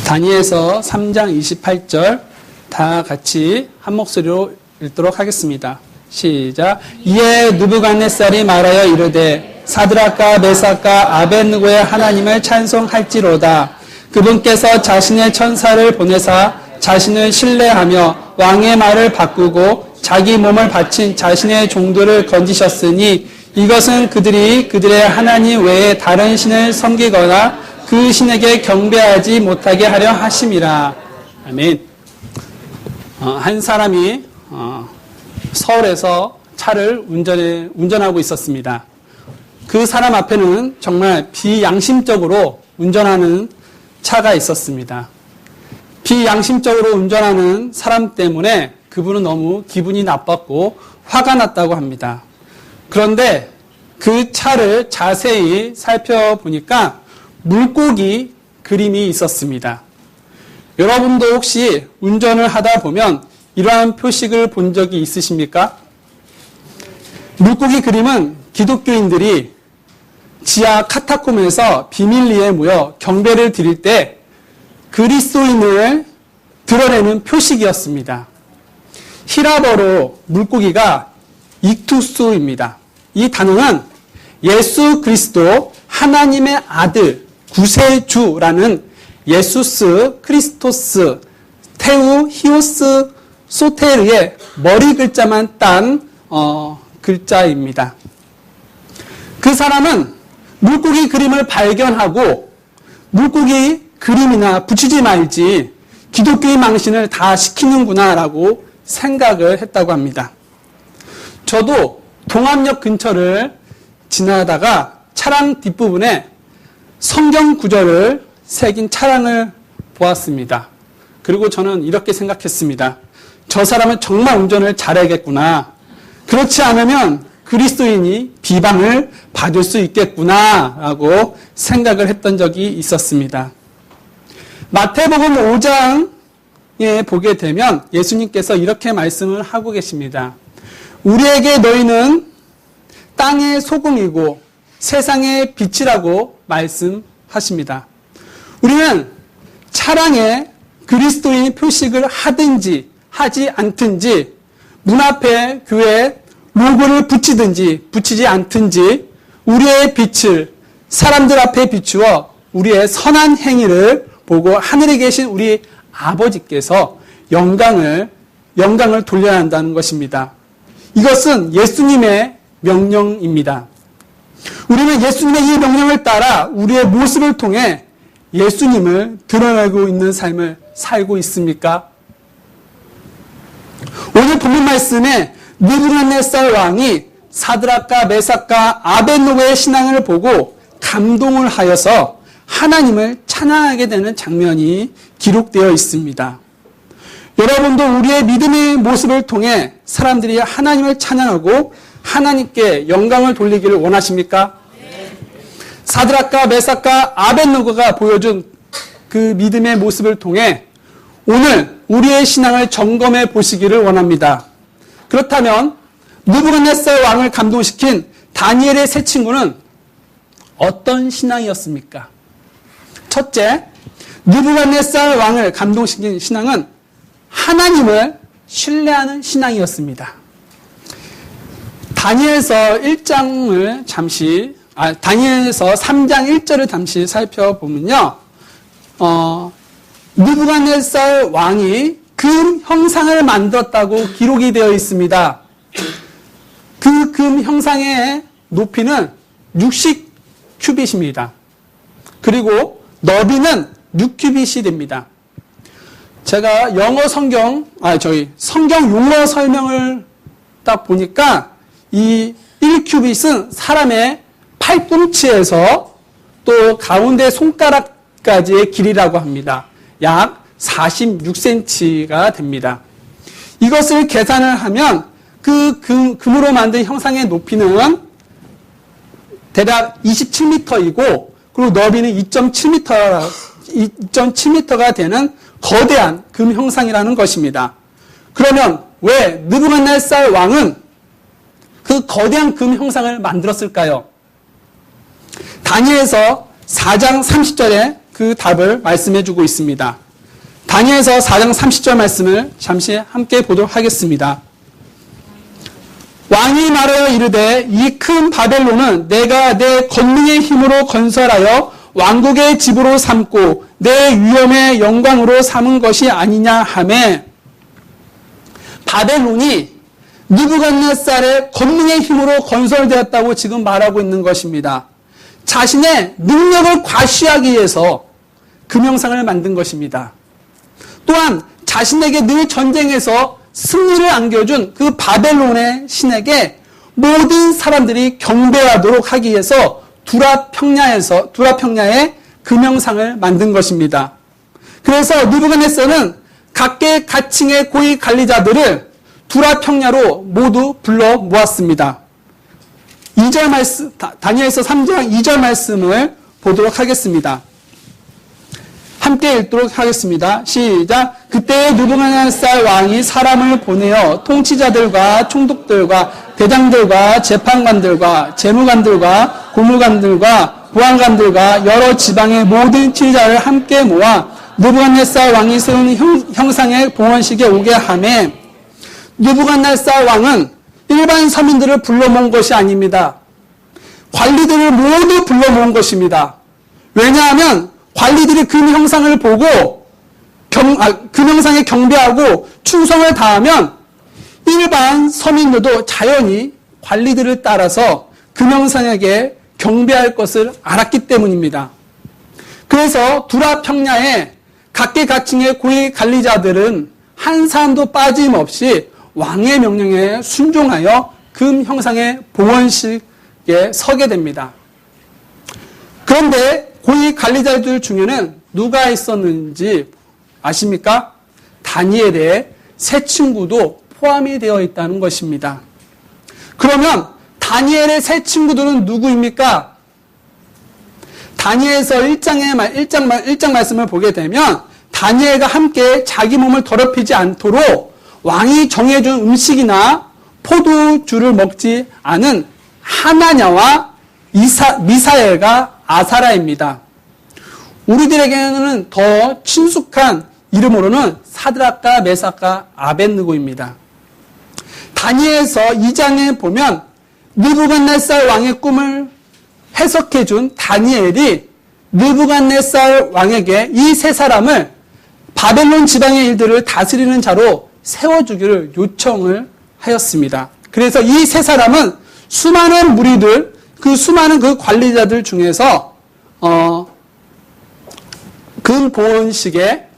다니엘서 3장 28절 다 같이 한 목소리로 읽도록 하겠습니다. 시작. 이에 느부갓네살이 말하여 이르되 사드락과 메삭과 아벳느고의 하나님을 찬송할지로다. 그분께서 자신의 천사를 보내사 자신을 신뢰하며 왕의 말을 바꾸고 자기 몸을 바친 자신의 종들을 건지셨으니 이것은 그들이 그들의 하나님 외에 다른 신을 섬기거나 그 신에게 경배하지 못하게 하려 하심이라. 아멘. 한 사람이 서울에서 차를 운전하고 있었습니다. 그 사람 앞에는 정말 비양심적으로 운전하는 차가 있었습니다. 비양심적으로 운전하는 사람 때문에 그분은 너무 기분이 나빴고 화가 났다고 합니다. 그런데 그 차를 자세히 살펴보니까 물고기 그림이 있었습니다. 여러분도 혹시 운전을 하다 보면 이러한 표식을 본 적이 있으십니까? 물고기 그림은 기독교인들이 지하 카타콤에서 비밀리에 모여 경배를 드릴 때 그리스도인을 드러내는 표식이었습니다. 히라버로 물고기가 익투스입니다. 이 단어는 예수 그리스도 하나님의 아들 구세주라는 예수스 크리스토스 테우 히오스 소테르의 머리 글자만 딴 글자입니다. 그 사람은 물고기 그림을 발견하고 물고기 그림이나 붙이지 말지 기독교의 망신을 다 시키는구나 라고 생각을 했다고 합니다. 저도 동암역 근처를 지나다가 차량 뒷부분에 성경 구절을 새긴 차량을 보았습니다. 그리고 저는 이렇게 생각했습니다. 저 사람은 정말 운전을 잘하겠구나. 그렇지 않으면 그리스도인이 비방을 받을 수 있겠구나 라고 생각을 했던 적이 있었습니다. 마태복음 5장에 보게 되면 예수님께서 이렇게 말씀을 하고 계십니다. 우리에게 너희는 땅의 소금이고 세상의 빛이라고 말씀하십니다. 우리는 차량에 그리스도인 표식을 하든지 하지 않든지 문 앞에 교회 로고를 붙이든지 붙이지 않든지 우리의 빛을 사람들 앞에 비추어 우리의 선한 행위를 보고 하늘에 계신 우리 아버지께서 영광을 돌려야 한다는 것입니다. 이것은 예수님의 명령입니다. 우리는 예수님의 이 명령을 따라 우리의 모습을 통해 예수님을 드러내고 있는 삶을 살고 있습니까? 오늘 본문 말씀에 느부갓네살 왕이 사드락과 메삭과 아벳느고의 신앙을 보고 감동을 하여서 하나님을 찬양하게 되는 장면이 기록되어 있습니다. 여러분도 우리의 믿음의 모습을 통해 사람들이 하나님을 찬양하고 하나님께 영광을 돌리기를 원하십니까? 네. 사드락과 메삭과 아벳느고가 보여준 그 믿음의 모습을 통해 오늘 우리의 신앙을 점검해 보시기를 원합니다. 그렇다면 느부갓네살 왕을 감동시킨 다니엘의 세 친구는 어떤 신앙이었습니까? 첫째, 느부갓네살 왕을 감동시킨 신앙은 하나님을 신뢰하는 신앙이었습니다. 다니엘서 3장 1절을 잠시 살펴보면요. 느부갓네살 왕이 금 형상을 만들었다고 기록이 되어 있습니다. 그 금 형상의 높이는 60큐빗입니다. 그리고 너비는 6큐빗이 됩니다. 제가 성경 용어 설명을 딱 보니까 이 1큐빗은 사람의 팔꿈치에서 또 가운데 손가락까지의 길이라고 합니다. 약 46cm가 됩니다. 이것을 계산을 하면 그 금으로 만든 형상의 높이는 대략 27m이고 그리고 너비는 2.7m가 되는 거대한 금 형상이라는 것입니다. 그러면 왜 느부갓네살 왕은 그 거대한 금 형상을 만들었을까요? 다니엘서 4장 30절에 그 답을 말씀해 주고 있습니다. 다니엘서 4장 30절 말씀을 잠시 함께 보도록 하겠습니다. 왕이 말하여 이르되 이 큰 바벨론은 내가 내 권능의 힘으로 건설하여 왕국의 집으로 삼고 내 위엄의 영광으로 삼은 것이 아니냐 하매, 바벨론이 느부갓네살의 권능의 힘으로 건설되었다고 지금 말하고 있는 것입니다. 자신의 능력을 과시하기 위해서 금형상을 만든 것입니다. 또한 자신에게 늘 전쟁에서 승리를 안겨준 그 바벨론의 신에게 모든 사람들이 경배하도록 하기 위해서 두라 평야에 금형상을 만든 것입니다. 그래서 느부갓네살은 각계 가칭의 고위 관리자들을 두라 평야로 모두 불러 모았습니다. 2절 말씀, 다니엘서 3장 2절 말씀을 보도록 하겠습니다. 함께 읽도록 하겠습니다. 시작. 그때 느부갓네살 왕이 사람을 보내어 통치자들과 총독들과 대장들과 재판관들과 재무관들과 고무관들과 보안관들과 여러 지방의 모든 지휘자를 함께 모아 느부갓네살 왕이 세운 형상의 봉헌식에 오게 하매, 느부갓네살 왕은 일반 서민들을 불러 모은 것이 아닙니다. 관리들을 모두 불러 모은 것입니다. 왜냐하면 관리들이 금형상을 보고 금형상에 경배하고 충성을 다하면 일반 서민들도 자연히 관리들을 따라서 금형상에게 경배할 것을 알았기 때문입니다. 그래서 두라 평야에 각계각층의 고위 관리자들은 한 사람도 빠짐없이 왕의 명령에 순종하여 금형상의 봉헌식에 서게 됩니다. 그런데 고위 관리자들 중에는 누가 있었는지 아십니까? 다니엘의 세 친구도 포함이 되어 있다는 것입니다. 그러면 다니엘의 세 친구들은 누구입니까? 다니엘서 1장 말씀을 보게 되면 다니엘과 함께 자기 몸을 더럽히지 않도록 왕이 정해준 음식이나 포도주를 먹지 않은 하나냐와 미사엘과 아사라입니다. 우리들에게는 더 친숙한 이름으로는 사드락과 메삭과 아벳느고입니다. 다니엘서 2장에 보면 느부갓네살 왕의 꿈을 해석해준 다니엘이 느부갓네살 왕에게 이 세 사람을 바벨론 지방의 일들을 다스리는 자로 세워주기를 요청을 하였습니다. 그래서 이 세 사람은 수많은 무리들, 그 수많은 그 관리자들 중에서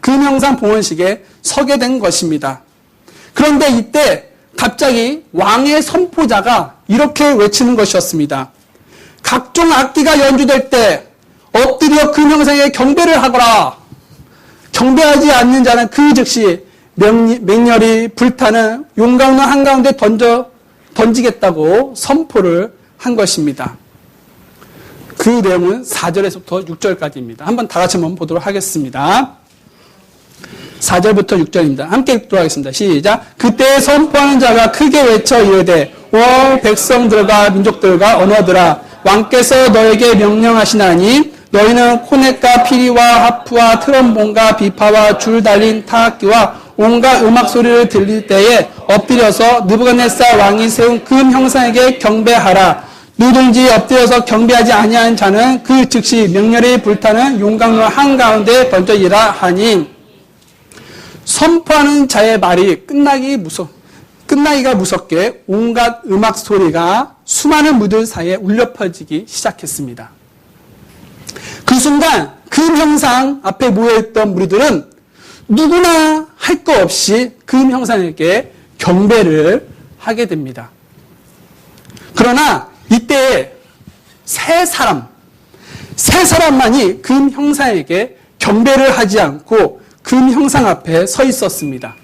금형상 봉헌식에 서게 된 것입니다. 그런데 이때 갑자기 왕의 선포자가 이렇게 외치는 것이었습니다. 각종 악기가 연주될 때 엎드려 금형상에 경배를 하거라. 경배하지 않는 자는 그 즉시 맹렬히 불타는 용광로 한가운데 던지겠다고 선포를 한 것입니다. 그 내용은 4절에서부터 6절까지입니다. 한번 다 같이 한번 보도록 하겠습니다. 4절부터 6절입니다. 함께 읽도록 하겠습니다. 시작. 그때 선포하는 자가 크게 외쳐 이르되 오 백성들과 민족들과 언어들아, 왕께서 너에게 명령하시나니 너희는 코넷과 피리와 하프와 트럼본과 비파와 줄 달린 타악기와 온갖 음악 소리를 들릴 때에 엎드려서 느부갓네살 왕이 세운 금 형상에게 경배하라. 누구든지 엎드려서 경배하지 아니하는 자는 그 즉시 맹렬히 불타는 용광로 한가운데 던져지라 하니, 선포하는 자의 말이 끝나기가 무섭게 온갖 음악 소리가 수많은 무들 사이에 울려 퍼지기 시작했습니다. 그 순간 금 형상 앞에 모여있던 무리들은 누구나 할 거 없이 금 형상에게 경배를 하게 됩니다. 그러나 이때 세 사람만이 금 형상에게 경배를 하지 않고 금 형상 앞에 서 있었습니다.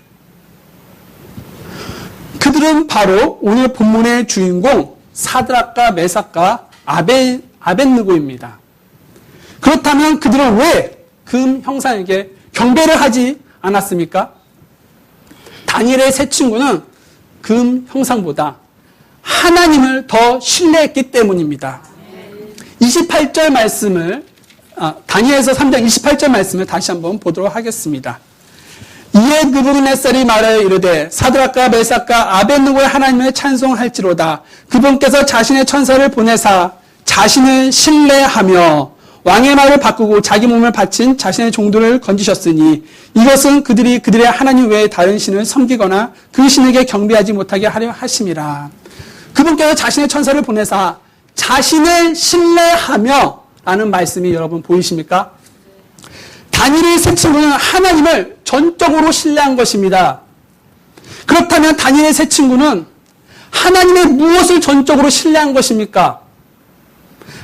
그들은 바로 오늘 본문의 주인공 사드락과 메삭과 아벳느고입니다. 그렇다면 그들은 왜 금 형상에게 경배를 하지 않았습니까? 다니엘의 세 친구는 금 형상보다 하나님을 더 신뢰했기 때문입니다. 28절 말씀을 다니엘서 3장 28절 말씀을 다시 한번 보도록 하겠습니다. 이에 느부갓네살이 말하여 이르되 사드락과 메삭과 아벳느고의 하나님을 찬송할지로다. 그분께서 자신의 천사를 보내사 자신을 신뢰하며 왕의 말을 바꾸고 자기 몸을 바친 자신의 종들을 건지셨으니 이것은 그들이 그들의 하나님 외에 다른 신을 섬기거나 그 신에게 경배하지 못하게 하려 하심이라. 그분께서 자신의 천사를 보내사 자신을 신뢰하며 라는 말씀이 여러분 보이십니까? 다니엘의 세 친구는 하나님을 전적으로 신뢰한 것입니다. 그렇다면 다니엘의 세 친구는 하나님의 무엇을 전적으로 신뢰한 것입니까?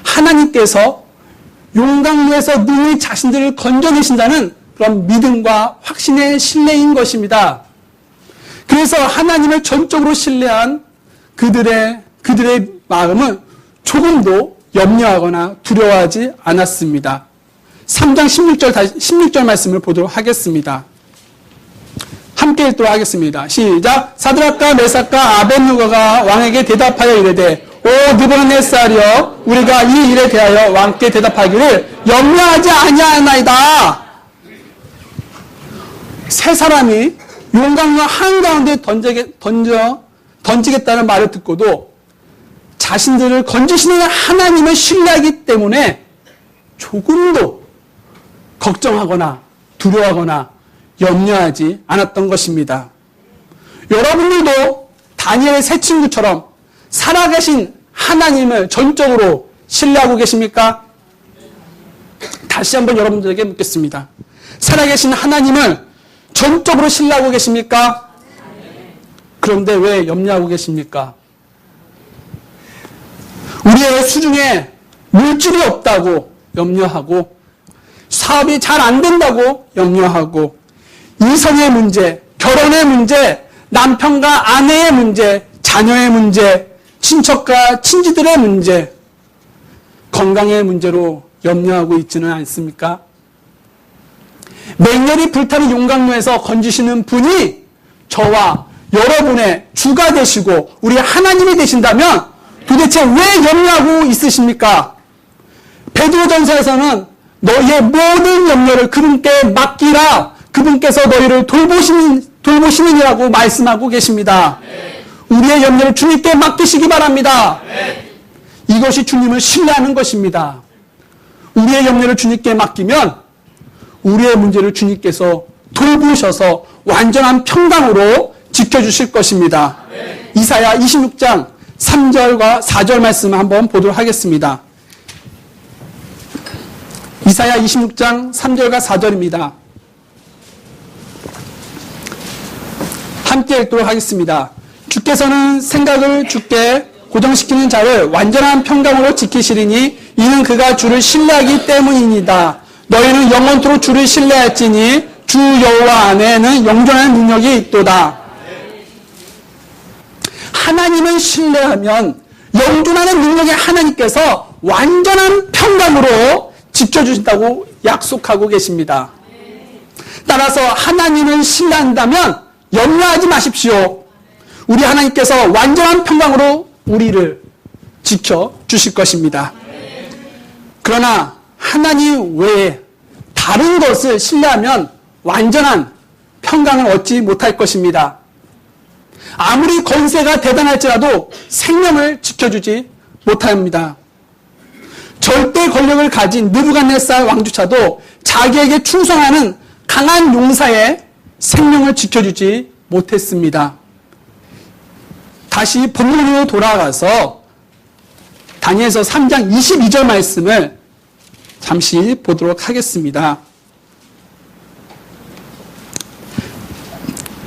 하나님께서 용광로에서 능히 자신들을 건져내신다는 그런 믿음과 확신의 신뢰인 것입니다. 그래서 하나님을 전적으로 신뢰한 그들의 마음은 조금도 염려하거나 두려워하지 않았습니다. 3장 16절 말씀을 보도록 하겠습니다. 함께 읽도록 하겠습니다. 시작. 사드락과 메삭과 아벳느고가 왕에게 대답하여 이르되 오 느부갓네살이여 우리가 이 일에 대하여 왕께 대답하기를 염려하지 아니하나이다. 세 사람이 용광로 한가운데 던지겠다는 말을 듣고도 자신들을 건지시는 하나님을 신뢰하기 때문에 조금도 걱정하거나 두려워하거나 염려하지 않았던 것입니다. 여러분들도 다니엘의 세 친구처럼 살아계신 하나님을 전적으로 신뢰하고 계십니까? 다시 한번 여러분들에게 묻겠습니다. 살아계신 하나님을 전적으로 신뢰하고 계십니까? 그런데 왜 염려하고 계십니까? 우리의 수중에 물질이 없다고 염려하고 사업이 잘 안 된다고 염려하고 이성의 문제, 결혼의 문제, 남편과 아내의 문제, 자녀의 문제, 친척과 친지들의 문제, 건강의 문제로 염려하고 있지는 않습니까? 맹렬히 불타는 용광로에서 건지시는 분이 저와 여러분의 주가 되시고 우리 하나님이 되신다면 도대체 왜 염려하고 있으십니까? 베드로전서에서는 너희의 모든 염려를 그분께 맡기라. 그분께서 너희를 돌보시느니라고 말씀하고 계십니다. 우리의 염려를 주님께 맡기시기 바랍니다. 이것이 주님을 신뢰하는 것입니다. 우리의 염려를 주님께 맡기면 우리의 문제를 주님께서 돌보셔서 완전한 평강으로 지켜주실 것입니다. 이사야 26장 3절과 4절 말씀을 한번 보도록 하겠습니다. 이사야 26장 3절과 4절입니다. 함께 읽도록 하겠습니다. 주께서는 생각을 주께 고정시키는 자를 완전한 평강으로 지키시리니 이는 그가 주를 신뢰하기 때문입니다. 너희는 영원토록 주를 신뢰할지니 주 여호와 안에는 영존하는 능력이 있도다. 하나님을 신뢰하면 영존하는 능력의 하나님께서 완전한 평강으로 지켜주신다고 약속하고 계십니다. 따라서 하나님을 신뢰한다면 염려하지 마십시오. 우리 하나님께서 완전한 평강으로 우리를 지켜주실 것입니다. 그러나 하나님 외에 다른 것을 신뢰하면 완전한 평강을 얻지 못할 것입니다. 아무리 권세가 대단할지라도 생명을 지켜주지 못합니다. 절대 권력을 가진 느부갓네살 왕조차도 자기에게 충성하는 강한 용사의 생명을 지켜주지 못했습니다. 다시 본문으로 돌아가서 다니엘서 3장 22절 말씀을 잠시 보도록 하겠습니다.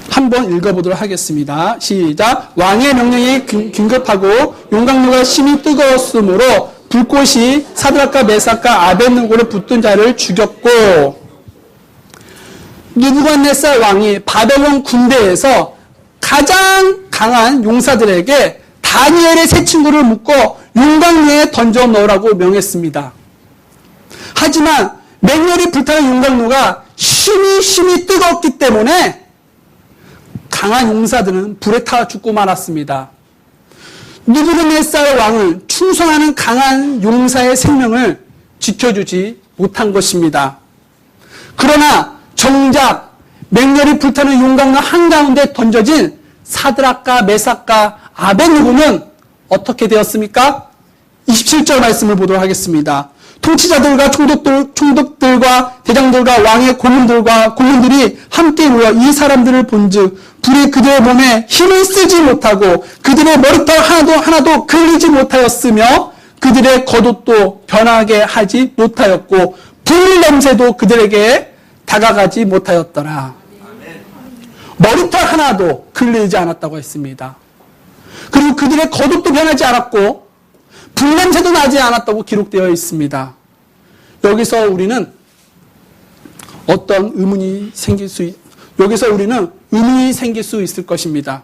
한번 읽어보도록 하겠습니다. 시작. 왕의 명령이 긴급하고 용광로가 심히 뜨거웠으므로 불꽃이 사드락과 메삭과 아벳느고를 붙든 자를 죽였고 느부갓네살 왕이 바벨론 군대에서 가장 강한 용사들에게 다니엘의 세 친구를 묶어 용광로에 던져 넣으라고 명했습니다. 하지만 맹렬히 불타는 용광로가 심히 뜨거웠기 때문에 강한 용사들은 불에 타 죽고 말았습니다. 느부갓네살 왕은 충성하는 강한 용사의 생명을 지켜주지 못한 것입니다. 그러나 정작 맹렬히 불타는 용광로 한가운데 던져진 사드락과 메삭과 아벳느고는 어떻게 되었습니까? 27절 말씀을 보도록 하겠습니다. 통치자들과 총독들과 대장들과 왕의 고문들이 함께 모여 이 사람들을 본즉 불이 그들의 몸에 힘을 쓰지 못하고 그들의 머리털 하나도 걸리지 못하였으며 그들의 겉옷도 변하게 하지 못하였고 불 냄새도 그들에게 다가가지 못하였더라. 머리털 하나도 걸리지 않았다고 했습니다. 그리고 그들의 겉옷도 변하지 않았고 불냄새도 나지 않았다고 기록되어 있습니다. 여기서 우리는 의문이 생길 수 있을 것입니다.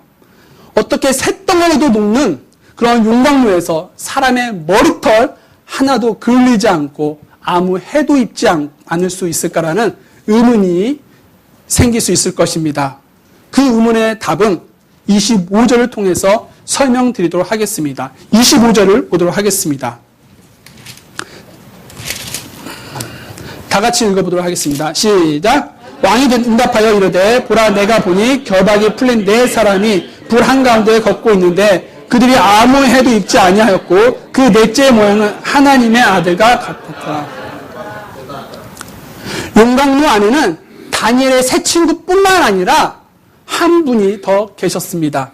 어떻게 쇳덩어리도 녹는 그런 용광로에서 사람의 머리털 하나도 그을리지 않고 아무 해도 입지 않을 수 있을까라는 의문이 생길 수 있을 것입니다. 그 의문의 답은 25절을 통해서 설명드리도록 하겠습니다. 25절을 보도록 하겠습니다. 다 같이 읽어보도록 하겠습니다. 시작. 왕이 응답하여 이르되 보라 내가 보니 결박이 풀린 네 사람이 불 한가운데 걷고 있는데 그들이 아무 해도 입지 아니하였고 그 넷째의 모양은 하나님의 아들과 같았다. 용광로 안에는 다니엘의 세 친구뿐만 아니라 한 분이 더 계셨습니다.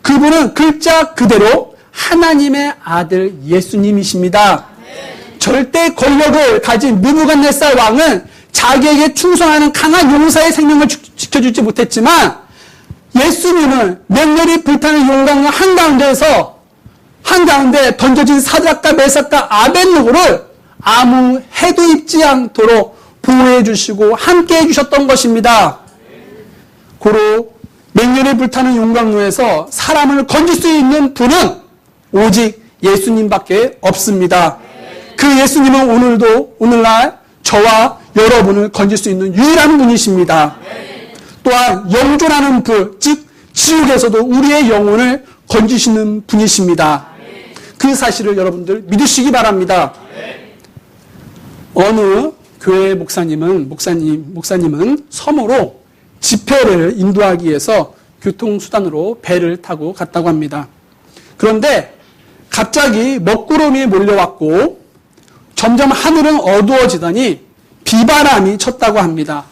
그분은 글자 그대로 하나님의 아들 예수님이십니다. 절대 권력을 가진 느부갓네살 왕은 자기에게 충성하는 강한 용사의 생명을 지켜주지 못했지만 예수님은 맹렬히 불타는 용광로 한가운데 던져진 사드락과 메삭과 아벳느고를 아무 해도 입지 않도록 보호해 주시고 함께 해주셨던 것입니다. 고로 맹렬히 불타는 용광로에서 사람을 건질 수 있는 분은 오직 예수님밖에 없습니다. 그 예수님은 오늘날 저와 여러분을 건질 수 있는 유일한 분이십니다. 또한 영존하는 불, 즉 지옥에서도 우리의 영혼을 건지시는 분이십니다. 그 사실을 여러분들 믿으시기 바랍니다. 어느 교회 목사님은 섬으로 집회를 인도하기 위해서 교통수단으로 배를 타고 갔다고 합니다. 그런데 갑자기 먹구름이 몰려왔고 점점 하늘은 어두워지더니 비바람이 쳤다고 합니다.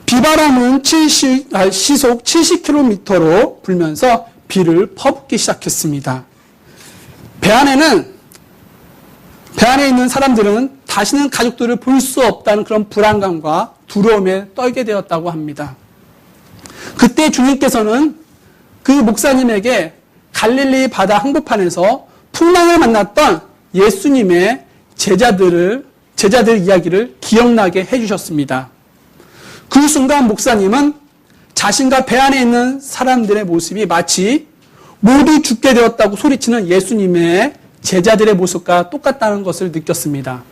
비바람은 시속 70km로 불면서 비를 퍼붓기 시작했습니다. 배 안에 있는 사람들은 다시는 가족들을 볼 수 없다는 그런 불안감과 두려움에 떨게 되었다고 합니다. 그때 주님께서는 그 목사님에게 갈릴리 바다 한복판에서 풍랑을 만났던 예수님의 제자들 이야기를 기억나게 해주셨습니다. 그 순간 목사님은 자신과 배 안에 있는 사람들의 모습이 마치 모두 죽게 되었다고 소리치는 예수님의 제자들의 모습과 똑같다는 것을 느꼈습니다.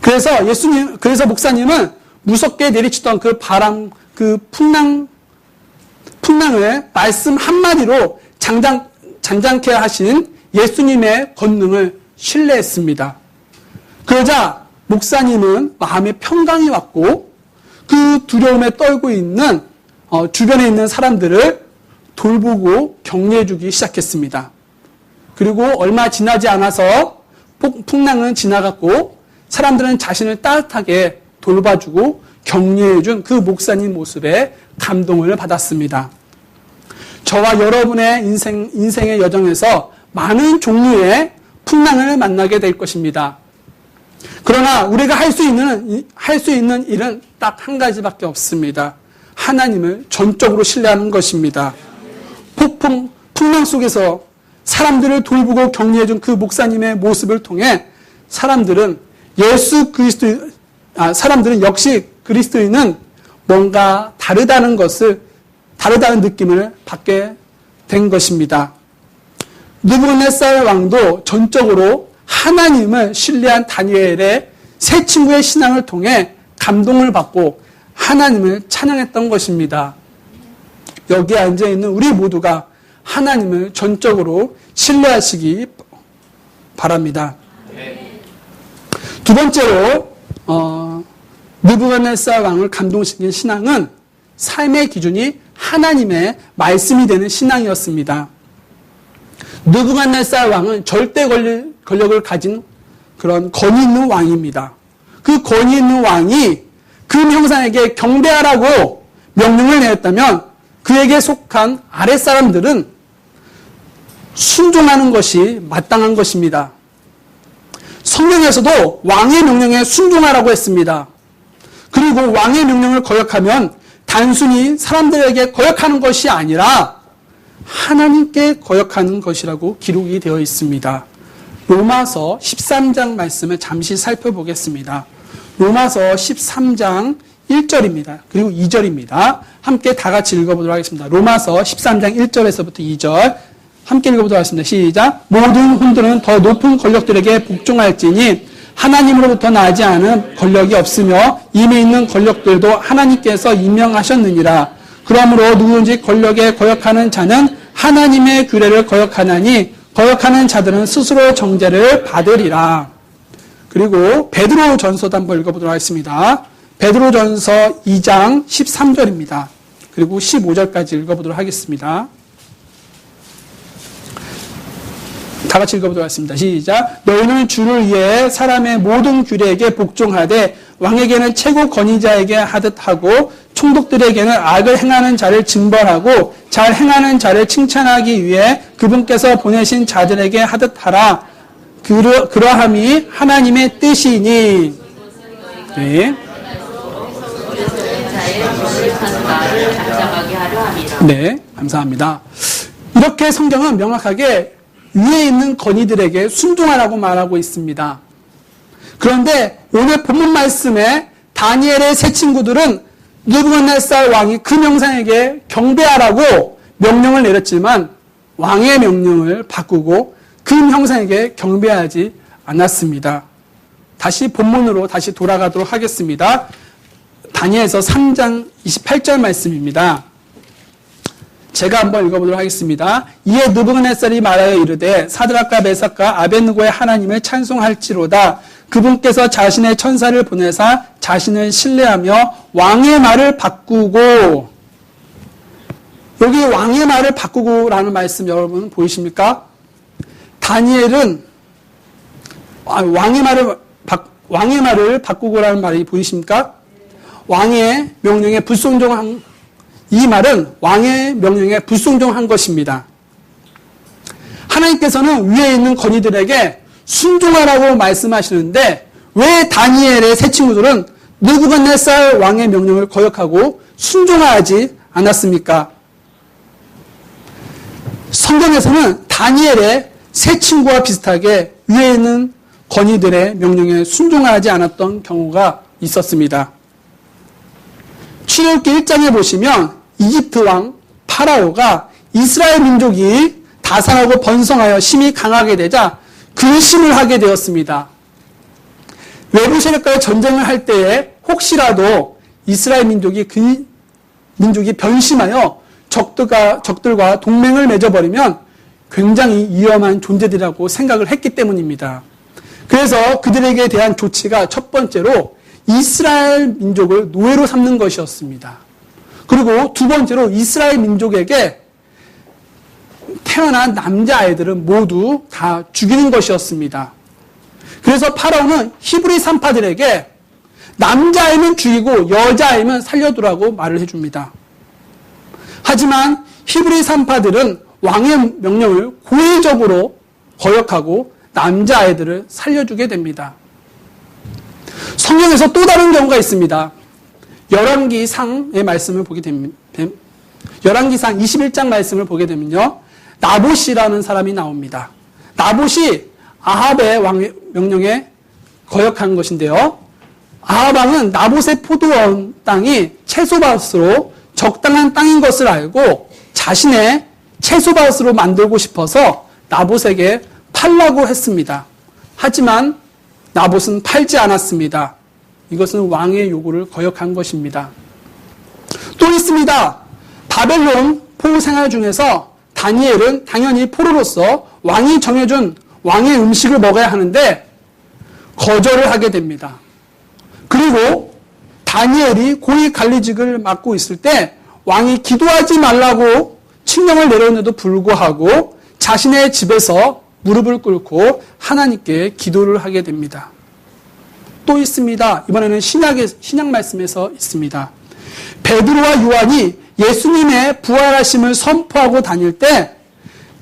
그래서 목사님은 무섭게 내리치던 그 바람, 그 풍랑을 말씀 한마디로 잔잔케 하신 예수님의 권능을 신뢰했습니다. 그러자 목사님은 마음에 평강이 왔고 그 두려움에 떨고 있는 주변에 있는 사람들을 돌보고 격려해주기 시작했습니다. 그리고 얼마 지나지 않아서 풍랑은 지나갔고 사람들은 자신을 따뜻하게 돌봐주고 격려해준 그 목사님 모습에 감동을 받았습니다. 저와 여러분의 인생의 여정에서 많은 종류의 풍랑을 만나게 될 것입니다. 그러나 우리가 할 수 있는 일은 딱 한 가지밖에 없습니다. 하나님을 전적으로 신뢰하는 것입니다. 풍랑 속에서 사람들을 돌보고 격려해준 그 목사님의 모습을 통해 사람들은 역시 그리스도인은 뭔가 다르다는 느낌을 받게 된 것입니다. 느부갓네살 왕도 전적으로 하나님을 신뢰한 다니엘의 세 친구의 신앙을 통해 감동을 받고 하나님을 찬양했던 것입니다. 여기에 앉아있는 우리 모두가 하나님을 전적으로 신뢰하시기 바랍니다. 두 번째로 느부갓네살 왕을 감동시킨 신앙은 삶의 기준이 하나님의 말씀이 되는 신앙이었습니다. 느부갓네살 왕은 절대 권력을 가진 그런 권위 있는 왕입니다. 그 권위 있는 왕이 그 형상에게 경배하라고 명령을 내렸다면 그에게 속한 아랫사람들은 순종하는 것이 마땅한 것입니다. 성경에서도 왕의 명령에 순종하라고 했습니다. 그리고 왕의 명령을 거역하면 단순히 사람들에게 거역하는 것이 아니라 하나님께 거역하는 것이라고 기록이 되어 있습니다. 로마서 13장 말씀을 잠시 살펴보겠습니다. 로마서 13장 1절입니다. 그리고 2절입니다. 함께 다 같이 읽어보도록 하겠습니다. 로마서 13장 1절에서부터 2절 함께 읽어보도록 하겠습니다. 시작. 모든 혼들은 더 높은 권력들에게 복종할지니 하나님으로부터 나지 않은 권력이 없으며 이미 있는 권력들도 하나님께서 임명하셨느니라. 그러므로 누구든지 권력에 거역하는 자는 하나님의 규례를 거역하나니 거역하는 자들은 스스로 정죄를 받으리라. 그리고 베드로전서도 한번 읽어보도록 하겠습니다. 베드로전서 2장 13절입니다. 그리고 15절까지 읽어보도록 하겠습니다. 다 같이 읽어보도록 하겠습니다. 시작. 너희는 주를 위해 사람의 모든 규례에게 복종하되 왕에게는 최고 권위자에게 하듯 하고 총독들에게는 악을 행하는 자를 징벌하고 잘 행하는 자를 칭찬하기 위해 그분께서 보내신 자들에게 하듯 하라. 그러함이 하나님의 뜻이니. 네. 네, 감사합니다. 이렇게 성경은 명확하게 위에 있는 권위들에게 순종하라고 말하고 있습니다. 그런데 오늘 본문 말씀에 다니엘의 세 친구들은 느부갓네살 왕이 그 명상에게 경배하라고 명령을 내렸지만 왕의 명령을 바꾸고 그 형상에게 경배하지 않았습니다. 다시 본문으로 다시 돌아가도록 하겠습니다. 다니엘서 3장 28절 말씀입니다. 제가 한번 읽어보도록 하겠습니다. 이에 느부갓네살이 말하여 이르되 사드락과 메삭과 아벳느고의 하나님을 찬송할지로다. 그분께서 자신의 천사를 보내사 자신을 신뢰하며 왕의 말을 바꾸고, 여기 왕의 말을 바꾸고라는 말씀 여러분 보이십니까? 다니엘은 왕의 말을 바꾸고라는 말이 보이십니까? 왕의 명령에 불순종한, 이 말은 왕의 명령에 불순종한 것입니다. 하나님께서는 위에 있는 권위들에게 순종하라고 말씀하시는데 왜 다니엘의 세 친구들은 느부갓네살 왕의 명령을 거역하고 순종하지 않았습니까? 성경에서는 다니엘의 세 친구와 비슷하게 위에 있는 권위들의 명령에 순종하지 않았던 경우가 있었습니다. 출애굽기 1장에 보시면 이집트 왕 파라오가 이스라엘 민족이 다산하고 번성하여 힘이 강하게 되자 근심을 하게 되었습니다. 외부 세력과의 전쟁을 할 때에 혹시라도 이스라엘 민족이 변심하여 적들과 동맹을 맺어버리면 굉장히 위험한 존재들이라고 생각을 했기 때문입니다. 그래서 그들에게 대한 조치가 첫 번째로 이스라엘 민족을 노예로 삼는 것이었습니다. 그리고 두 번째로 이스라엘 민족에게 태어난 남자아이들은 모두 다 죽이는 것이었습니다. 그래서 파라오는 히브리 산파들에게 남자아이는 죽이고 여자아이는 살려두라고 말을 해줍니다. 하지만 히브리 산파들은 왕의 명령을 고의적으로 거역하고 남자아이들을 살려주게 됩니다. 성경에서 또 다른 경우가 있습니다. 열왕기상의 말씀을 보게 됩니다. 열왕기상 21장 말씀을 보게 되면요. 나봇이라는 사람이 나옵니다. 나봇이 아합의 왕의 명령에 거역한 것인데요. 아합 왕은 나봇의 포도원 땅이 채소밭으로 적당한 땅인 것을 알고 자신의 채소밭으로 만들고 싶어서 나봇에게 팔라고 했습니다. 하지만 나봇은 팔지 않았습니다. 이것은 왕의 요구를 거역한 것입니다. 또 있습니다. 바벨론 포로 생활 중에서 다니엘은 당연히 포로로서 왕이 정해준 왕의 음식을 먹어야 하는데 거절을 하게 됩니다. 그리고 다니엘이 고위 관리직을 맡고 있을 때 왕이 기도하지 말라고 칙령을 내렸는데도 불구하고 자신의 집에서 무릎을 꿇고 하나님께 기도를 하게 됩니다. 또 있습니다. 이번에는 신약 말씀에서 있습니다. 베드로와 요한이 예수님의 부활하심을 선포하고 다닐 때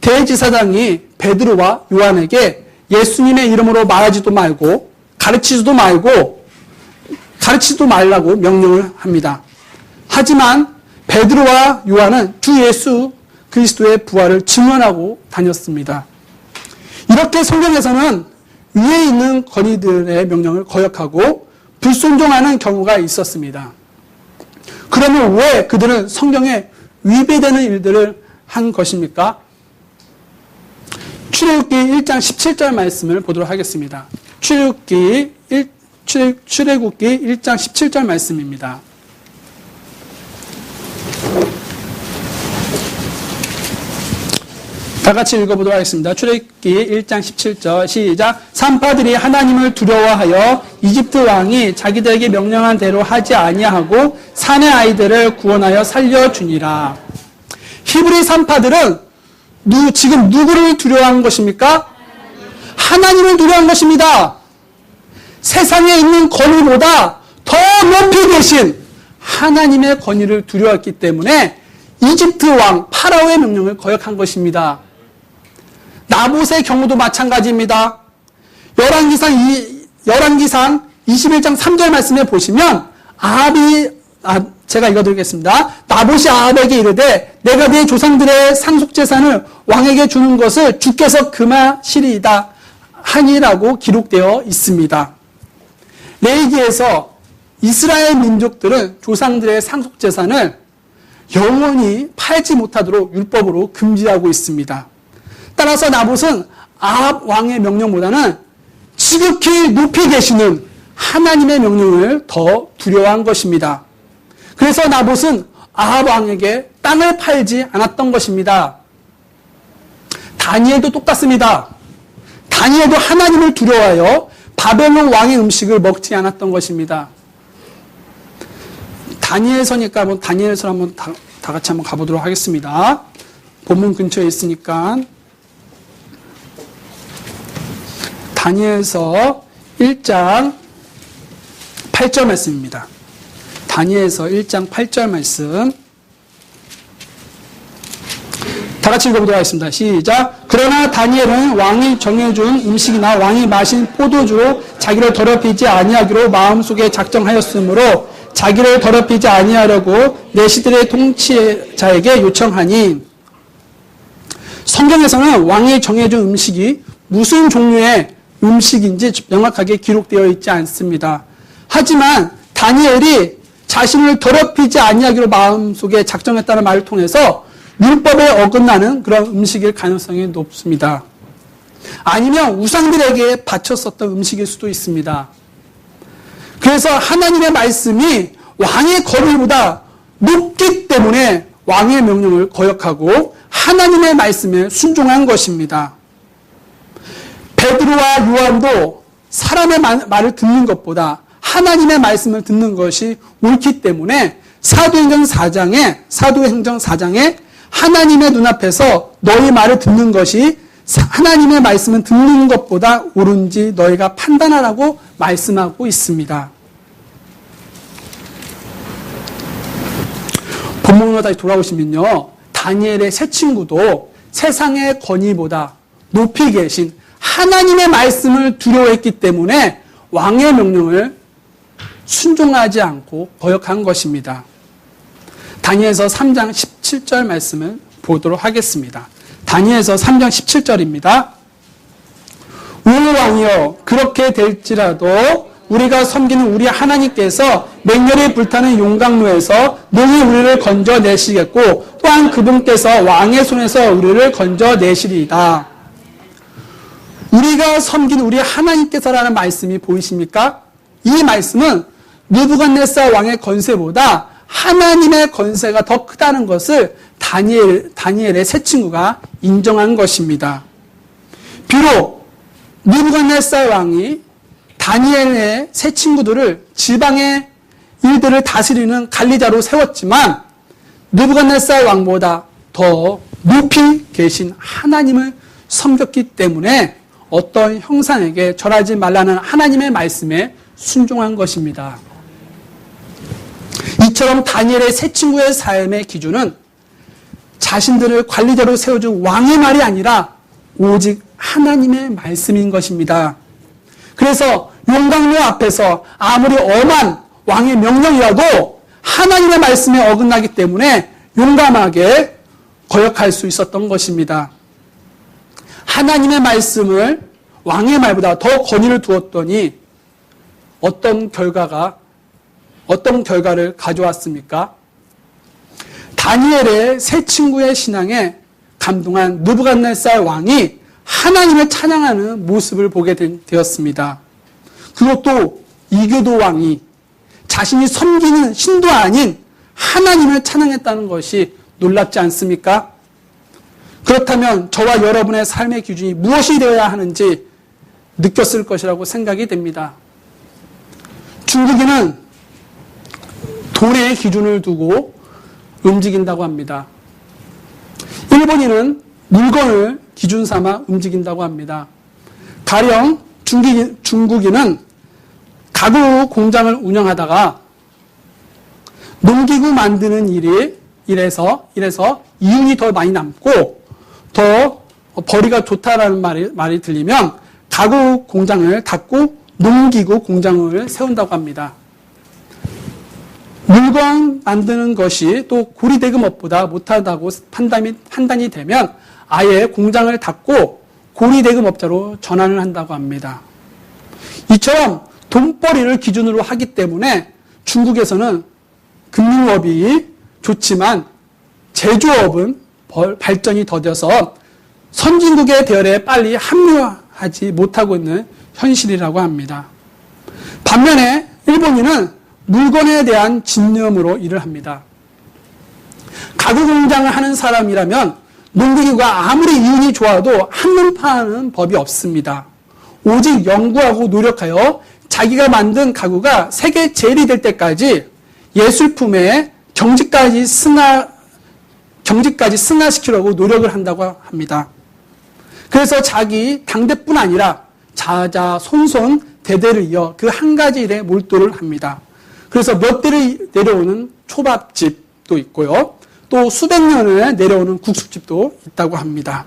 대제사장이 베드로와 요한에게 예수님의 이름으로 말하지도 말고 가르치지도 말라고 명령을 합니다. 하지만 베드로와 요한은 주 예수 그리스도의 부활을 증언하고 다녔습니다. 이렇게 성경에서는 위에 있는 권위들의 명령을 거역하고 불순종하는 경우가 있었습니다. 그러면 왜 그들은 성경에 위배되는 일들을 한 것입니까? 출애굽기 1장 17절 말씀을 보도록 하겠습니다. 출애굽기 1장 17절 말씀입니다. 다 같이 읽어보도록 하겠습니다. 출애굽기 1장 17절 시작. 산파들이 하나님을 두려워하여 이집트 왕이 자기들에게 명령한 대로 하지 아니하고 산의 아이들을 구원하여 살려주니라. 히브리 산파들은 지금 누구를 두려워한 것입니까? 하나님을 두려워한 것입니다. 세상에 있는 권위보다 더 높이 계신 하나님의 권위를 두려워했기 때문에 이집트 왕 파라오의 명령을 거역한 것입니다. 나봇의 경우도 마찬가지입니다. 열왕기상 21장 3절 말씀에 보시면 제가 읽어드리겠습니다. 나봇이 아합에게 이르되 내가 네 조상들의 상속재산을 왕에게 주는 것을 주께서 금하시리이다 하니라고 기록되어 있습니다. 레위기에서 이스라엘 민족들은 조상들의 상속재산을 영원히 팔지 못하도록 율법으로 금지하고 있습니다. 따라서 나봇은 아합 왕의 명령보다는 지극히 높이 계시는 하나님의 명령을 더 두려워한 것입니다. 그래서 나봇은 아합 왕에게 땅을 팔지 않았던 것입니다. 다니엘도 똑같습니다. 다니엘도 하나님을 두려워하여 바벨론 왕의 음식을 먹지 않았던 것입니다. 다니엘서니까 다니엘서 한번 다 같이 한번 가보도록 하겠습니다. 본문 근처에 있으니까. 다니엘서 1장 8절 말씀입니다. 다니엘서 1장 8절 말씀. 다 같이 읽어보도록 하겠습니다. 시작. 그러나 다니엘은 왕이 정해준 음식이나 왕이 마신 포도주로 자기를 더럽히지 아니하기로 마음속에 작정하였으므로 자기를 더럽히지 아니하려고 내시들의 통치자에게 요청하니. 성경에서는 왕이 정해준 음식이 무슨 종류의 음식인지 명확하게 기록되어 있지 않습니다. 하지만 다니엘이 자신을 더럽히지 아니하기로 마음속에 작정했다는 말을 통해서 율법에 어긋나는 그런 음식일 가능성이 높습니다. 아니면 우상들에게 바쳤었던 음식일 수도 있습니다. 그래서 하나님의 말씀이 왕의 권위보다 높기 때문에 왕의 명령을 거역하고 하나님의 말씀에 순종한 것입니다. 베드로와 요한도 사람의 말을 듣는 것보다 하나님의 말씀을 듣는 것이 옳기 때문에 사도행전 4장에 하나님의 눈앞에서 너희 말을 듣는 것이 하나님의 말씀을 듣는 것보다 옳은지 너희가 판단하라고 말씀하고 있습니다. 본문으로 다시 돌아오시면요. 다니엘의 세 친구도 세상의 권위보다 높이 계신 하나님의 말씀을 두려워했기 때문에 왕의 명령을 순종하지 않고 거역한 것입니다. 다니엘서 3장 17절 말씀을 보도록 하겠습니다. 다니엘서 3장 17절입니다. 우리 왕이여 그렇게 될지라도 우리가 섬기는 우리 하나님께서 맹렬히 불타는 용광로에서 능히 우리를 건져내시겠고 또한 그분께서 왕의 손에서 우리를 건져내시리이다. 우리가 섬기는 우리 하나님께서라는 말씀이 보이십니까? 이 말씀은 느부갓네살 왕의 권세보다 하나님의 권세가 더 크다는 것을 다니엘의 세 친구가 인정한 것입니다. 비록 느부갓네살 왕이 다니엘의 세 친구들을 지방의 일들을 다스리는 관리자로 세웠지만 느부갓네살 왕보다 더 높이 계신 하나님을 섬겼기 때문에 어떤 형상에게 절하지 말라는 하나님의 말씀에 순종한 것입니다. 이처럼 다니엘의 세 친구의 삶의 기준은 자신들을 관리자로 세워준 왕의 말이 아니라 오직 하나님의 말씀인 것입니다. 그래서 용광로 앞에서 아무리 엄한 왕의 명령이라도 하나님의 말씀에 어긋나기 때문에 용감하게 거역할 수 있었던 것입니다. 하나님의 말씀을 왕의 말보다 더 권위를 두었더니 어떤 결과를 가져왔습니까? 다니엘의 세 친구의 신앙에 감동한 느부갓네살 왕이 하나님을 찬양하는 모습을 보게 되었습니다. 그것도 이교도 왕이 자신이 섬기는 신도 아닌 하나님을 찬양했다는 것이 놀랍지 않습니까? 그렇다면 저와 여러분의 삶의 기준이 무엇이 되어야 하는지 느꼈을 것이라고 생각이 됩니다. 중국인은 돈의 기준을 두고 움직인다고 합니다. 일본인은 물건을 기준 삼아 움직인다고 합니다. 가령 중국인은 가구 공장을 운영하다가 농기구 만드는 일에서 이윤이 더 많이 남고 더 벌이가 좋다라는 말이 들리면 가구 공장을 닫고 농기구 공장을 세운다고 합니다. 물건 만드는 것이 또 고리대금업보다 못하다고 판단이 되면 아예 공장을 닫고 고리대금업자로 전환을 한다고 합니다. 이처럼 돈벌이를 기준으로 하기 때문에 중국에서는 금융업이 좋지만 제조업은 발전이 더뎌서 선진국의 대열에 빨리 합류하지 못하고 있는 현실이라고 합니다. 반면에 일본인은 물건에 대한 집념으로 일을 합니다. 가구 공장을 하는 사람이라면 농기구가 아무리 이윤이 좋아도 한눈 파는 법이 없습니다. 오직 연구하고 노력하여 자기가 만든 가구가 세계 제일이 될 때까지 예술품의 경지까지 승화시키려고 노력을 한다고 합니다. 그래서 자기 당대뿐 아니라 자자손손 대대를 이어 그 한 가지 일에 몰두를 합니다. 그래서 몇 대를 내려오는 초밥집도 있고요. 또 수백 년을 내려오는 국수집도 있다고 합니다.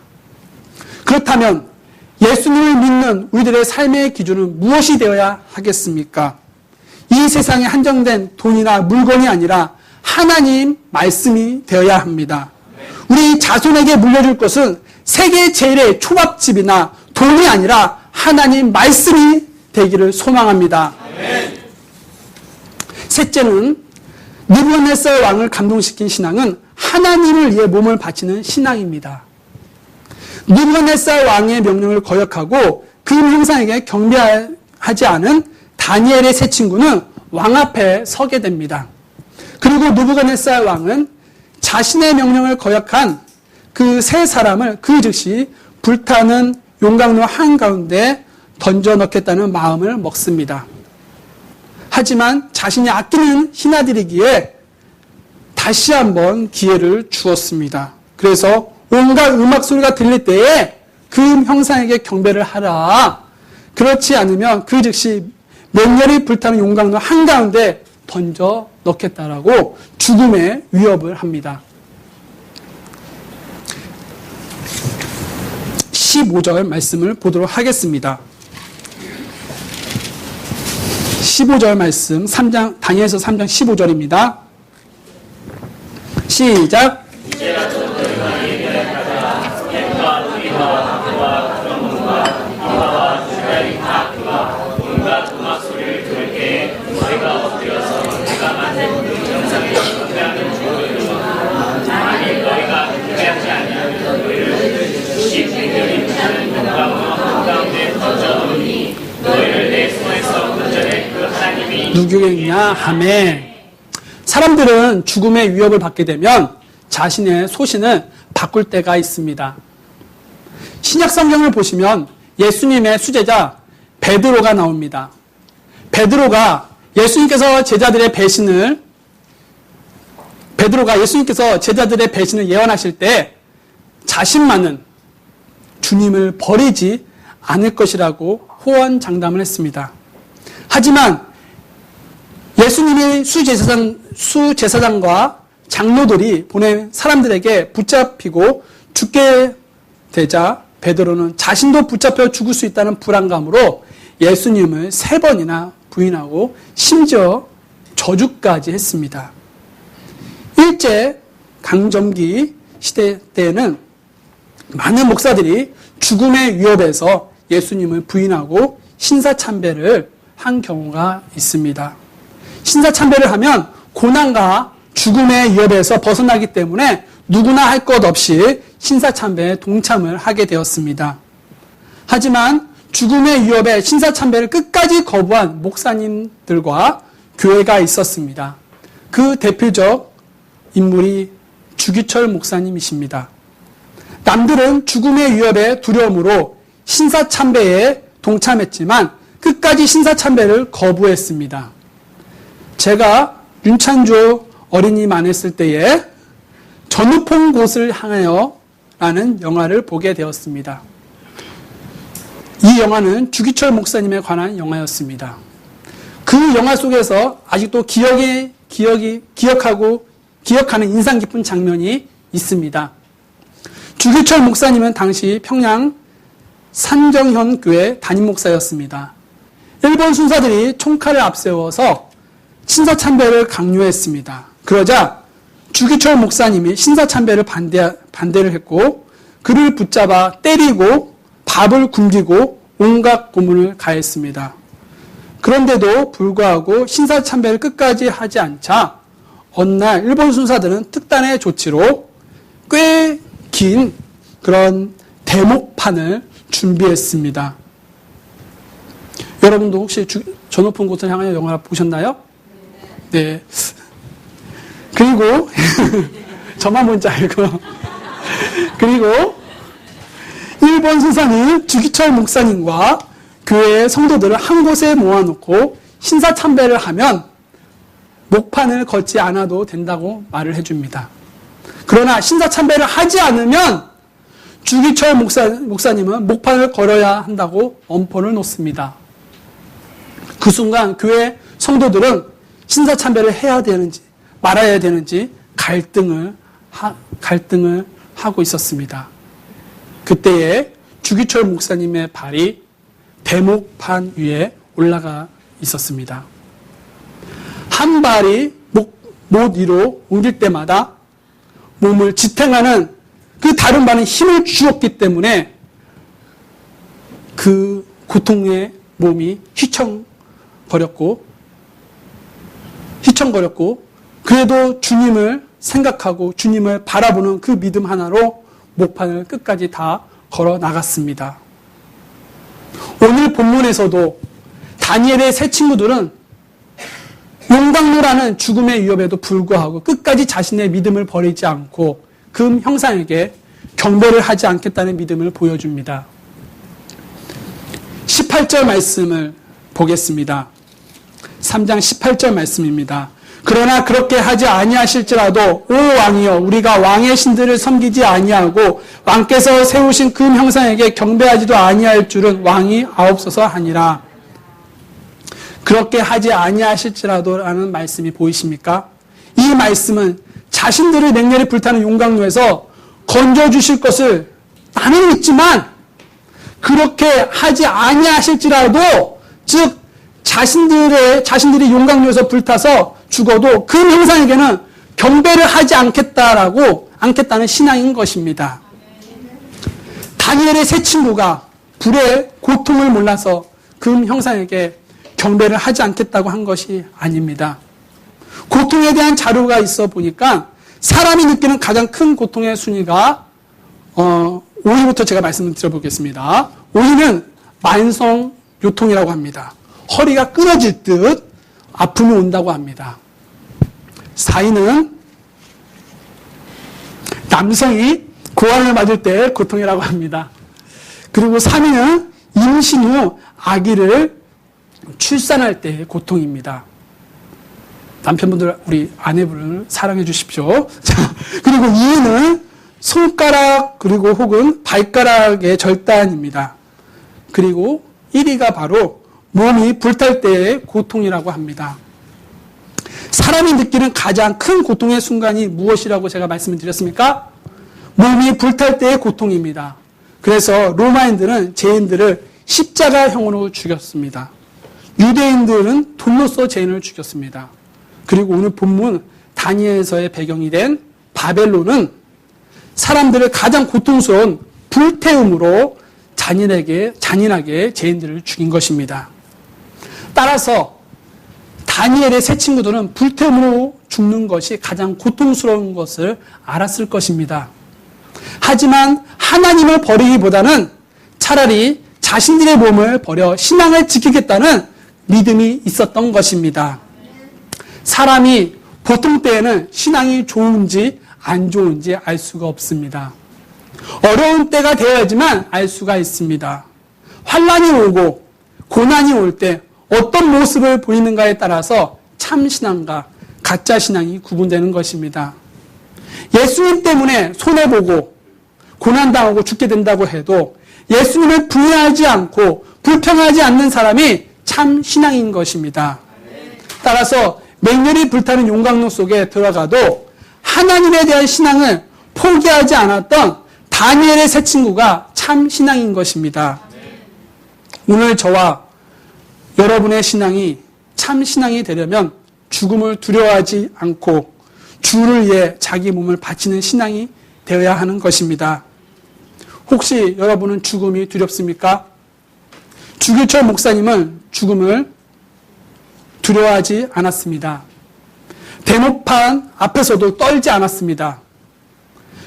그렇다면 예수님을 믿는 우리들의 삶의 기준은 무엇이 되어야 하겠습니까? 이 세상에 한정된 돈이나 물건이 아니라 하나님 말씀이 되어야 합니다. 우리 자손에게 물려줄 것은 세계 제일의 초밥집이나 돈이 아니라 하나님 말씀이 되기를 소망합니다. 셋째는 느부갓네살 왕을 감동시킨 신앙은 하나님을 위해 몸을 바치는 신앙입니다. 느부갓네살 왕의 명령을 거역하고 그 형상에게 경배하지 않은 다니엘의 세 친구는 왕 앞에 서게 됩니다. 그리고 느부갓네살 왕은 자신의 명령을 거역한 그 세 사람을 그 즉시 불타는 용광로 한가운데 던져 넣겠다는 마음을 먹습니다. 하지만 자신이 아끼는 신하들이기에 다시 한번 기회를 주었습니다. 그래서 온갖 음악 소리가 들릴 때에 그 형상에게 경배를 하라. 그렇지 않으면 그 즉시 맹렬히 불타는 용광로 한가운데 던져 넣겠다라고 죽음의 위협을 합니다. 15절 말씀을 보도록 하겠습니다. 15절 말씀, 다니엘서 3장 15절입니다. 시작. 누구겠냐 하매 사람들은 죽음의 위협을 받게 되면 자신의 소신을 바꿀 때가 있습니다. 신약 성경을 보시면 예수님의 수제자 베드로가 나옵니다. 베드로가 예수님께서 제자들의 배신을 예언하실 때 자신만은 주님을 버리지 않을 것이라고 호언장담을 했습니다. 하지만 예수님이 수제사장과 장로들이 보낸 사람들에게 붙잡히고 죽게 되자 베드로는 자신도 붙잡혀 죽을 수 있다는 불안감으로 예수님을 3번이나 부인하고 심지어 저주까지 했습니다. 일제 강점기 시대 때에는 많은 목사들이 죽음의 위협에서 예수님을 부인하고 신사참배를 한 경우가 있습니다. 신사참배를 하면 고난과 죽음의 위협에서 벗어나기 때문에 누구나 할 것 없이 신사참배에 동참을 하게 되었습니다. 하지만 죽음의 위협에 신사참배를 끝까지 거부한 목사님들과 교회가 있었습니다. 그 대표적 인물이 주기철 목사님이십니다. 남들은 죽음의 위협에 두려움으로 신사참배에 동참했지만 끝까지 신사참배를 거부했습니다. 제가 윤찬조 어린이만 했을 때에 전우폰 곳을 향하여 라는 영화를 보게 되었습니다. 이 영화는 주기철 목사님에 관한 영화였습니다. 그 영화 속에서 아직도 기억하는 인상 깊은 장면이 있습니다. 주기철 목사님은 당시 평양 산정현 교회 담임 목사였습니다. 일본 순사들이 총칼을 앞세워서 신사참배를 강요했습니다. 그러자 주기철 목사님이 신사참배를 반대를 했고 그를 붙잡아 때리고 밥을 굶기고 온갖 고문을 가했습니다. 그런데도 불구하고 신사참배를 끝까지 하지 않자 어느 날 일본 순사들은 특단의 조치로 꽤 긴 그런 대목판을 준비했습니다. 여러분도 혹시 저 높은 곳을 향하여 영화 보셨나요? 네. 그리고 저만 뭔지 알고 그리고 일본 순사는 주기철 목사님과 교회의 성도들을 한 곳에 모아놓고 신사참배를 하면 목판을 걷지 않아도 된다고 말을 해줍니다. 그러나 신사참배를 하지 않으면 주기철 목사님은 목판을 걸어야 한다고 엄포를 놓습니다. 그 순간 교회 성도들은 신사참배를 해야 되는지 말아야 되는지 갈등을 하고 있었습니다. 그때에 주기철 목사님의 발이 대목판 위에 올라가 있었습니다. 한 발이 못 위로 옮길 때마다 몸을 지탱하는 그 다른 발은 힘을 주었기 때문에 그 고통의 몸이 휘청거렸고 그래도 주님을 생각하고 주님을 바라보는 그 믿음 하나로 목판을 끝까지 다 걸어 나갔습니다. 오늘 본문에서도 다니엘의 세 친구들은 용광로라는 죽음의 위협에도 불구하고 끝까지 자신의 믿음을 버리지 않고 금 형상에게 경배를 하지 않겠다는 믿음을 보여줍니다. 18절 말씀을 보겠습니다. 3장 18절 말씀입니다. 그러나 그렇게 하지 아니하실지라도 오 왕이여 우리가 왕의 신들을 섬기지 아니하고 왕께서 세우신 금 형상에게 경배하지도 아니할 줄은 왕이 아옵소서 하니라. 그렇게 하지 아니하실지라도 라는 말씀이 보이십니까? 이 말씀은 자신들을 맹렬히 불타는 용광로에서 건져주실 것을 나는 믿지만 그렇게 하지 아니하실지라도 즉 자신들이 용광로에서 불타서 죽어도 그 형상에게는 경배를 하지 않겠다는 신앙인 것입니다. 다니엘의 세 친구가 불의 고통을 몰라서 금 형상에게 경배를 하지 않겠다고 한 것이 아닙니다. 고통에 대한 자료가 있어 보니까 사람이 느끼는 가장 큰 고통의 순위가 5위부터 제가 말씀을 드려보겠습니다. 5위는 만성 요통이라고 합니다. 허리가 끊어질 듯 아픔이 온다고 합니다. 4위는 남성이 고환을 맞을 때 고통이라고 합니다. 그리고 3위는 임신 후 아기를 출산할 때의 고통입니다. 남편분들 우리 아내분을 사랑해 주십시오. 자, 그리고 2위는 손가락 그리고 혹은 발가락의 절단입니다. 그리고 1위가 바로 몸이 불탈 때의 고통이라고 합니다. 사람이 느끼는 가장 큰 고통의 순간이 무엇이라고 제가 말씀을 드렸습니까? 몸이 불탈 때의 고통입니다. 그래서 로마인들은 죄인들을 십자가형으로 죽였습니다. 유대인들은 돌로서 죄인을 죽였습니다. 그리고 오늘 본문 다니엘서의 배경이 된 바벨론은 사람들을 가장 고통스러운 불태움으로 잔인하게 죄인들을 죽인 것입니다. 따라서 다니엘의 세 친구들은 불태움으로 죽는 것이 가장 고통스러운 것을 알았을 것입니다. 하지만 하나님을 버리기보다는 차라리 자신들의 몸을 버려 신앙을 지키겠다는 믿음이 있었던 것입니다. 사람이 보통 때에는 신앙이 좋은지 안 좋은지 알 수가 없습니다. 어려운 때가 되어야지만 알 수가 있습니다. 환난이 오고 고난이 올 때 어떤 모습을 보이는가에 따라서 참 신앙과 가짜 신앙이 구분되는 것입니다. 예수님 때문에 손해보고 고난당하고 죽게 된다고 해도 예수님을 부인하지 않고 불평하지 않는 사람이 참 신앙인 것입니다. 따라서 맹렬히 불타는 용광로 속에 들어가도 하나님에 대한 신앙을 포기하지 않았던 다니엘의 세 친구가 참 신앙인 것입니다. 오늘 저와 여러분의 신앙이 참 신앙이 되려면 죽음을 두려워하지 않고 주를 위해 자기 몸을 바치는 신앙이 되어야 하는 것입니다. 혹시 여러분은 죽음이 두렵습니까? 주기철 목사님은 죽음을 두려워하지 않았습니다. 대모판 앞에서도 떨지 않았습니다.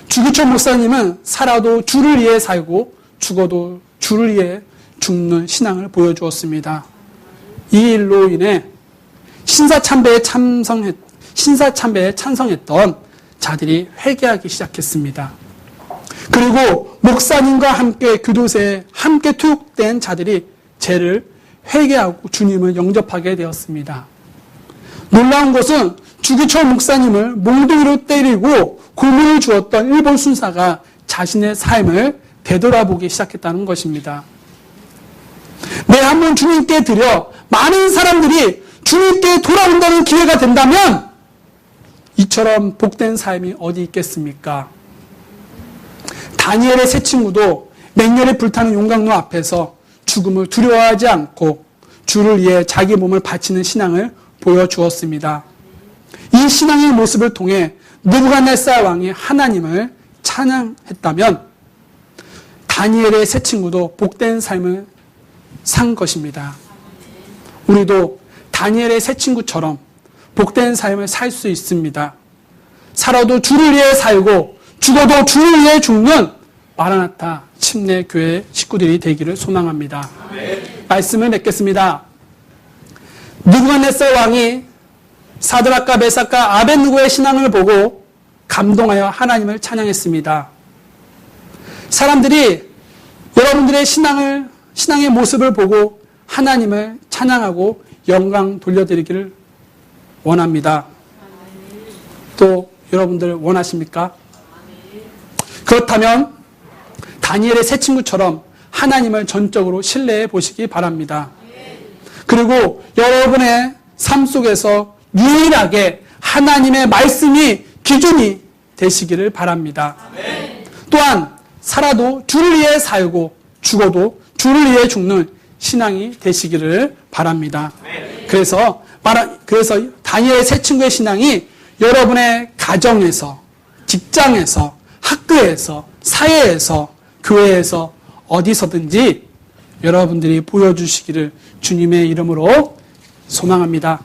주기철 목사님은 살아도 주를 위해 살고 죽어도 주를 위해 죽는 신앙을 보여주었습니다. 이 일로 인해 신사참배에 찬성했던 자들이 회개하기 시작했습니다. 그리고 목사님과 함께 교도소에 함께 투옥된 자들이 죄를 회개하고 주님을 영접하게 되었습니다. 놀라운 것은 주기철 목사님을 몽둥이로 때리고 고문을 주었던 일본 순사가 자신의 삶을 되돌아보기 시작했다는 것입니다. 내 한번 주님께 드려 많은 사람들이 주님께 돌아온다는 기회가 된다면 이처럼 복된 삶이 어디 있겠습니까? 다니엘의 세 친구도 맹렬히 불타는 용광로 앞에서 죽음을 두려워하지 않고 주를 위해 자기 몸을 바치는 신앙을 보여주었습니다. 이 신앙의 모습을 통해 느부갓네살 왕이 하나님을 찬양했다면 다니엘의 세 친구도 복된 삶을 산 것입니다. 우리도 다니엘의 세 친구처럼 복된 삶을 살 수 있습니다. 살아도 주를 위해 살고 죽어도 주를 위해 죽는 마라나타 침례교회 식구들이 되기를 소망합니다. 말씀을 맺겠습니다. 느부갓네살 왕이 사드락과 메삭과 아벳느고의 신앙을 보고 감동하여 하나님을 찬양했습니다. 사람들이 여러분들의 신앙의 모습을 보고 하나님을 찬양하고 영광 돌려드리기를 원합니다. 또 여러분들 원하십니까? 그렇다면 다니엘의 세 친구처럼 하나님을 전적으로 신뢰해 보시기 바랍니다. 그리고 여러분의 삶 속에서 유일하게 하나님의 말씀이 기준이 되시기를 바랍니다. 또한 살아도 주를 위해 살고 죽어도 주를 위해 죽는 신앙이 되시기를 바랍니다. 그래서 다니엘의 세 친구의 신앙이 여러분의 가정에서, 직장에서, 학교에서, 사회에서, 교회에서 어디서든지 여러분들이 보여주시기를 주님의 이름으로 소망합니다.